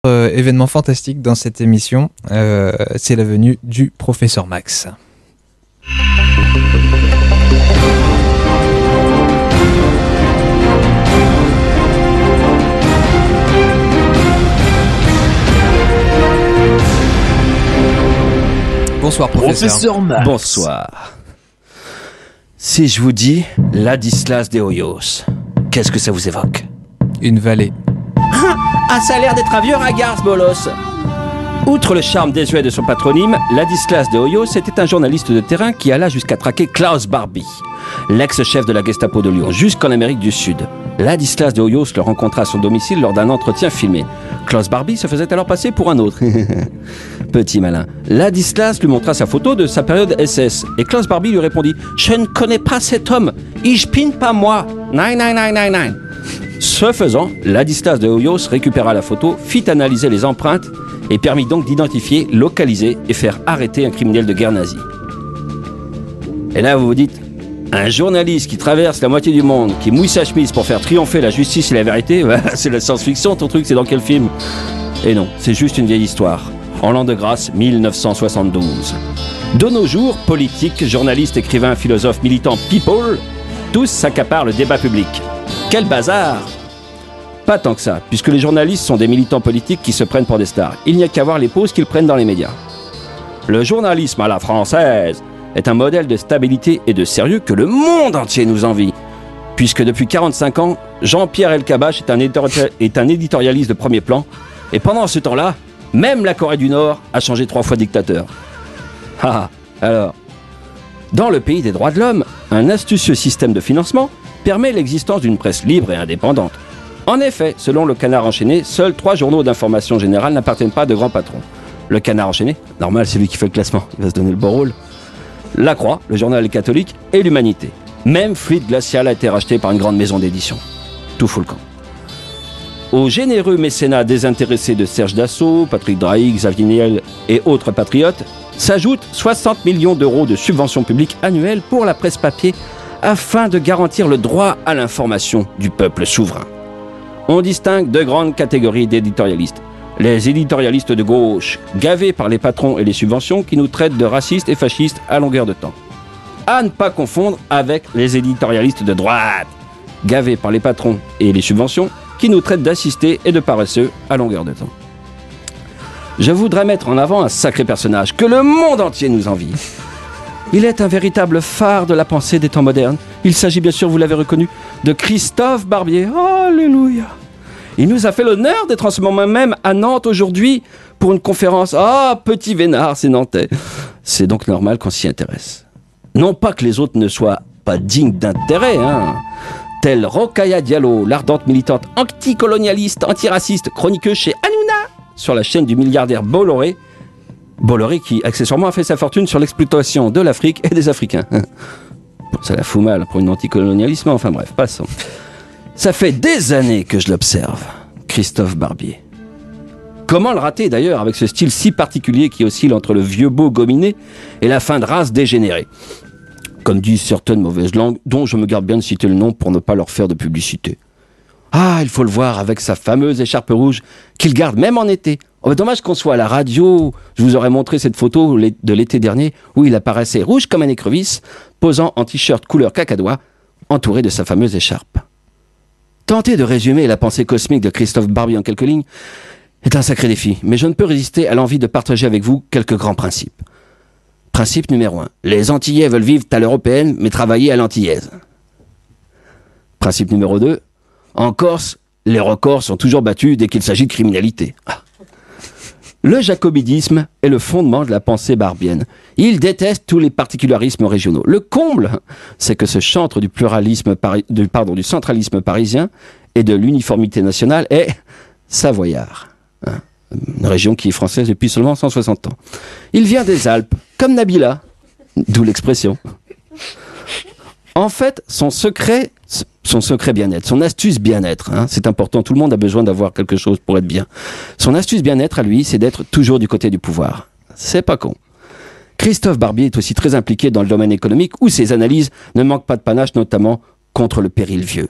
Événement fantastique dans cette émission, c'est la venue du professeur Max. Bonsoir professeur Max. Bonsoir. Si je vous dis Ladislas de Hoyos, qu'est-ce que ça vous évoque? Une vallée. Ah, ça a l'air d'être un vieux ragard, ce bolos. Outre le charme désuet de son patronyme, Ladislas de Hoyos était un journaliste de terrain qui alla jusqu'à traquer Klaus Barbie, l'ex-chef de la Gestapo de Lyon, jusqu'en Amérique du Sud. Ladislas de Hoyos le rencontra à son domicile lors d'un entretien filmé. Klaus Barbie se faisait alors passer pour un autre. Petit malin. Ladislas lui montra sa photo de sa période SS. Et Klaus Barbie lui répondit « Je ne connais pas cet homme. Ich bin pas moi. Nein, nein, nein, nein, nein. » Ce faisant, Ladislas de Hoyos récupéra la photo, fit analyser les empreintes et permit donc d'identifier, localiser et faire arrêter un criminel de guerre nazi. Et là, vous vous dites, un journaliste qui traverse la moitié du monde, qui mouille sa chemise pour faire triompher la justice et la vérité, bah, c'est la science-fiction, ton truc, c'est dans quel film? Et non, c'est juste une vieille histoire. En l'an de grâce, 1972. De nos jours, politiques, journalistes, écrivains, philosophes, militants, people, tous s'accaparent le débat public. Quel bazar! Pas tant que ça, puisque les journalistes sont des militants politiques qui se prennent pour des stars. Il n'y a qu'à voir les pauses qu'ils prennent dans les médias. Le journalisme à la française est un modèle de stabilité et de sérieux que le monde entier nous envie. Puisque depuis 45 ans, Jean-Pierre Elkabbach est un éditorialiste de premier plan. Et pendant ce temps-là, même la Corée du Nord a changé 3 fois dictateur. Ah, alors, dans le pays des droits de l'homme, un astucieux système de financement permet l'existence d'une presse libre et indépendante. En effet, selon le Canard enchaîné, seuls 3 journaux d'information générale n'appartiennent pas à de grands patrons. Le Canard enchaîné, normal, c'est lui qui fait le classement, il va se donner le bon rôle. La Croix, le journal catholique, et l'Humanité. Même Fluide Glacial a été racheté par une grande maison d'édition. Tout fout le camp. Au généreux mécénat désintéressé de Serge Dassault, Patrick Drahi, Xavier Niel et autres patriotes, s'ajoutent 60 millions d'euros de subventions publiques annuelles pour la presse papier afin de garantir le droit à l'information du peuple souverain. On distingue 2 grandes catégories d'éditorialistes. Les éditorialistes de gauche, gavés par les patrons et les subventions qui nous traitent de racistes et fascistes à longueur de temps. À ne pas confondre avec les éditorialistes de droite, gavés par les patrons et les subventions qui nous traitent d'assistés et de paresseux à longueur de temps. Je voudrais mettre en avant un sacré personnage que le monde entier nous envie. Il est un véritable phare de la pensée des temps modernes. Il s'agit bien sûr, vous l'avez reconnu, de Christophe Barbier. Alléluia! Il nous a fait l'honneur d'être en ce moment même à Nantes aujourd'hui pour une conférence. Ah, petit vénard, c'est nantais. C'est donc normal qu'on s'y intéresse. Non pas que les autres ne soient pas dignes d'intérêt, hein. Telle Rokhaya Diallo, l'ardente militante anticolonialiste, antiraciste, chroniqueuse chez Hanouna, sur la chaîne du milliardaire Bolloré. Bolloré qui, accessoirement, a fait sa fortune sur l'exploitation de l'Afrique et des Africains. Bon, ça la fout mal pour une anticolonialisme, enfin bref, passons. Ça fait des années que je l'observe, Christophe Barbier. Comment le rater d'ailleurs avec ce style si particulier qui oscille entre le vieux beau gominé et la fin de race dégénérée? Comme disent certaines mauvaises langues, dont je me garde bien de citer le nom pour ne pas leur faire de publicité. Ah, il faut le voir avec sa fameuse écharpe rouge qu'il garde même en été. Oh, dommage qu'on soit à la radio. Je vous aurais montré cette photo de l'été dernier où il apparaissait rouge comme un écrevisse, posant en t-shirt couleur cacadois, entouré de sa fameuse écharpe. Tenter de résumer la pensée cosmique de Christophe Barbier en quelques lignes est un sacré défi, mais je ne peux résister à l'envie de partager avec vous quelques grands principes. Principe numéro 1. Les Antillais veulent vivre à l'européenne, mais travailler à l'antillaise. Principe numéro 2. En Corse, les records sont toujours battus dès qu'il s'agit de criminalité. Ah. Le jacobinisme est le fondement de la pensée barbienne. Il déteste tous les particularismes régionaux. Le comble, c'est que ce chantre du pluralisme, du centralisme parisien et de l'uniformité nationale est savoyard. Hein, une région qui est française depuis seulement 160 ans. Il vient des Alpes, comme Nabila, d'où l'expression. En fait, son secret bien-être, son astuce bien-être, hein, c'est important, tout le monde a besoin d'avoir quelque chose pour être bien. Son astuce bien-être à lui, c'est d'être toujours du côté du pouvoir. C'est pas con. Christophe Barbier est aussi très impliqué dans le domaine économique où ses analyses ne manquent pas de panache, notamment contre le péril vieux.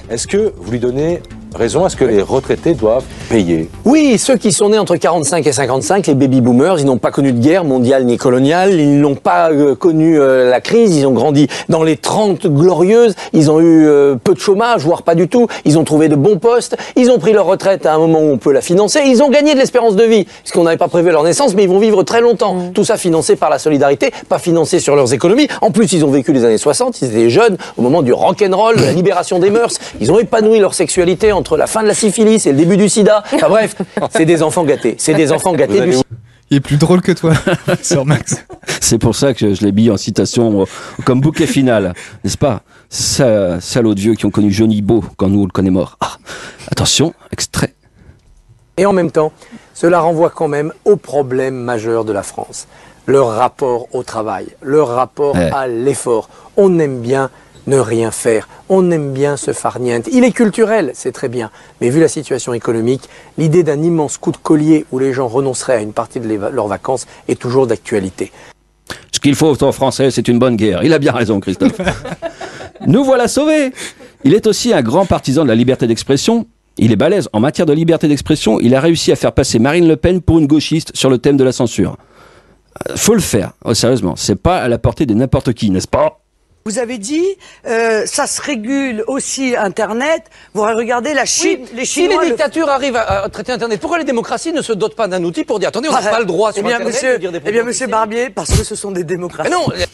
Est-ce que vous lui donnez raison est-ce que les retraités doivent payer? Oui, ceux qui sont nés entre 45 et 55, les baby-boomers, ils n'ont pas connu de guerre mondiale ni coloniale, ils n'ont pas connu la crise, ils ont grandi dans les 30 glorieuses, ils ont eu peu de chômage, voire pas du tout, ils ont trouvé de bons postes, ils ont pris leur retraite à un moment où on peut la financer, ils ont gagné de l'espérance de vie, parce qu'on n'avait pas prévu leur naissance, mais ils vont vivre très longtemps. Tout ça financé par la solidarité, pas financé sur leurs économies. En plus, ils ont vécu les années 60, ils étaient jeunes, au moment du rock'n'roll, de la libération des mœurs, ils ont épanoui leur sexualité entre la fin de la syphilis et le début du sida. Enfin bref, c'est des enfants gâtés. C'est des enfants gâtés du... Il est plus drôle que toi, Sir Max. C'est pour ça que je l'ai mis en citation comme bouquet final, n'est-ce pas? Salauds de vieux qui ont connu Johnny Beau quand nous on le connaît mort. Ah, attention, extrait. Et en même temps, cela renvoie quand même au problème majeur de la France. Leur rapport au travail, leur rapport à l'effort. On aime bien ne rien faire. On aime bien ce farniente. Il est culturel, c'est très bien. Mais vu la situation économique, l'idée d'un immense coup de collier où les gens renonceraient à une partie de leurs vacances est toujours d'actualité. Ce qu'il faut aux Français, c'est une bonne guerre. Il a bien raison, Christophe. Nous voilà sauvés. Il est aussi un grand partisan de la liberté d'expression. Il est balèze en matière de liberté d'expression. Il a réussi à faire passer Marine Le Pen pour une gauchiste sur le thème de la censure. Faut le faire. Oh, sérieusement, c'est pas à la portée de n'importe qui, n'est-ce pas? Vous avez dit, ça se régule aussi Internet. Vous regardez la Chine, les Chinois... Si les dictatures arrivent à traiter Internet, pourquoi les démocraties ne se dotent pas d'un outil pour dire, attendez, on n'a pas le droit sur Internet de dire des propos? Eh bien, monsieur Barbier, parce que ce sont des démocraties. Mais non.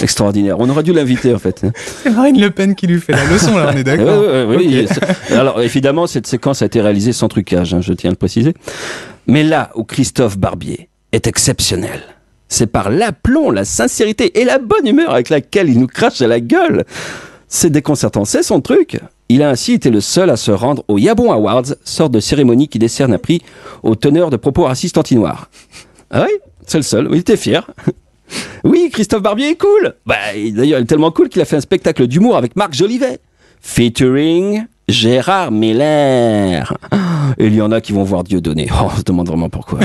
Extraordinaire. On aurait dû l'inviter, en fait. C'est Marine Le Pen qui lui fait la leçon, là, on est d'accord. Oui. Alors, évidemment, cette séquence a été réalisée sans trucage, hein, je tiens à le préciser. Mais là où Christophe Barbier est exceptionnel, c'est par l'aplomb, la sincérité et la bonne humeur avec laquelle il nous crache à la gueule. C'est déconcertant, c'est son truc. Il a ainsi été le seul à se rendre au Yabon Awards, sorte de cérémonie qui décerne un prix aux teneurs de propos racistes anti-noirs. Ah oui, c'est le seul, il était fier. Oui, Christophe Barbier est cool. D'ailleurs, il est tellement cool qu'il a fait un spectacle d'humour avec Marc Jolivet, featuring Gérard Miller. Et il y en a qui vont voir Dieudonné. Oh, on se demande vraiment pourquoi.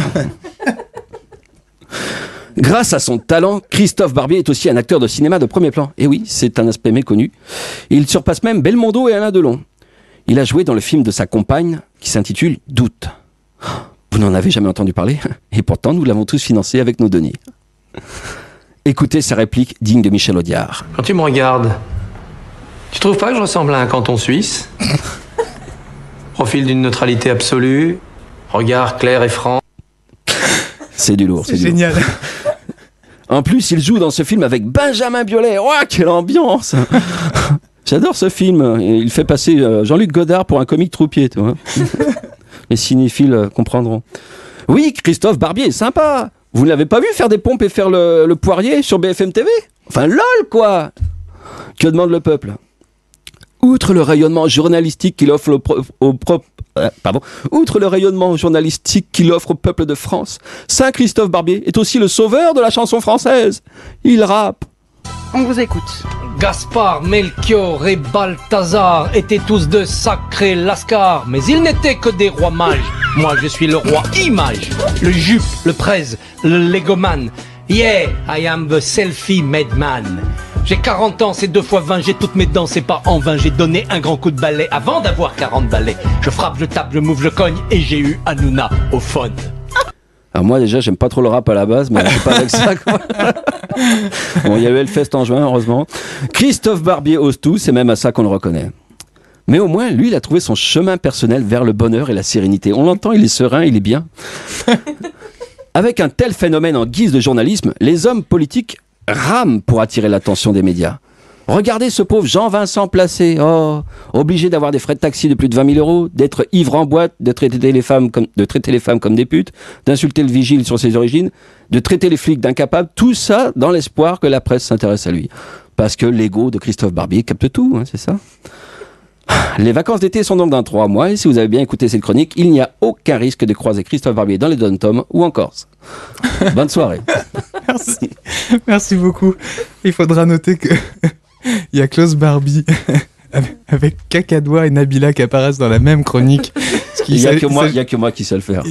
Grâce à son talent, Christophe Barbier est aussi un acteur de cinéma de premier plan. Et oui, c'est un aspect méconnu. Il surpasse même Belmondo et Alain Delon. Il a joué dans le film de sa compagne qui s'intitule Doute. Vous n'en avez jamais entendu parler? Et pourtant, nous l'avons tous financé avec nos deniers. Écoutez sa réplique digne de Michel Audiard. Quand tu me regardes, tu trouves pas que je ressemble à un canton suisse? Profil d'une neutralité absolue, regard clair et franc. C'est du lourd, c'est génial. En plus, il joue dans ce film avec Benjamin Biolay. Oh, quelle ambiance! J'adore ce film. Il fait passer Jean-Luc Godard pour un comique troupier, tu vois. Les cinéphiles comprendront. Oui, Christophe Barbier est sympa. Vous ne l'avez pas vu faire des pompes et faire le poirier sur BFM TV? Enfin, lol, quoi! Que demande le peuple? Outre le rayonnement journalistique qu'il offre outre le rayonnement journalistique qu'il offre au peuple de France, Saint Christophe Barbier est aussi le sauveur de la chanson française. Il rappe. On vous écoute. Gaspard, Melchior et Balthazar étaient tous de sacrés lascars, mais ils n'étaient que des rois mages. Moi, je suis le roi Image, le jupe, le presse, le légomane. Yeah, I am the selfie-made man. J'ai 40 ans, c'est 2 fois 20, j'ai toutes mes dents, c'est pas en vain. J'ai donné un grand coup de balai avant d'avoir 40 balais. Je frappe, je tape, je move, je cogne et j'ai eu Hanouna au phone. Alors moi déjà, j'aime pas trop le rap à la base, mais c'est pas avec ça, quoi. Bon, il y a eu Hellfest en juin, heureusement. Christophe Barbier ose tout, c'est même à ça qu'on le reconnaît. Mais au moins, lui, il a trouvé son chemin personnel vers le bonheur et la sérénité. On l'entend, il est serein, il est bien. Avec un tel phénomène en guise de journalisme, les hommes politiques rament pour attirer l'attention des médias. Regardez ce pauvre Jean-Vincent Placé, obligé d'avoir des frais de taxi de plus de 20 000 €, d'être ivre en boîte, de traiter les femmes comme des putes, d'insulter le vigile sur ses origines, de traiter les flics d'incapables, tout ça dans l'espoir que la presse s'intéresse à lui. Parce que l'ego de Christophe Barbier capte tout, hein, c'est ça. Les vacances d'été sont donc dans 3 mois, et si vous avez bien écouté cette chronique, il n'y a aucun risque de croiser Christophe Barbier dans les Dom-Tom ou en Corse. Bonne soirée. Merci. Merci beaucoup. Il faudra noter que il y a Klaus Barbie avec Cacadois et Nabila qui apparaissent dans la même chronique. Il n'y a que moi qui sais le faire.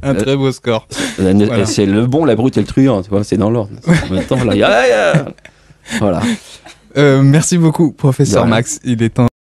Un très beau score. Voilà. C'est le bon, la brute et le truand, tu vois, c'est dans l'ordre. Voilà. Merci beaucoup, professeur Max. Il est temps.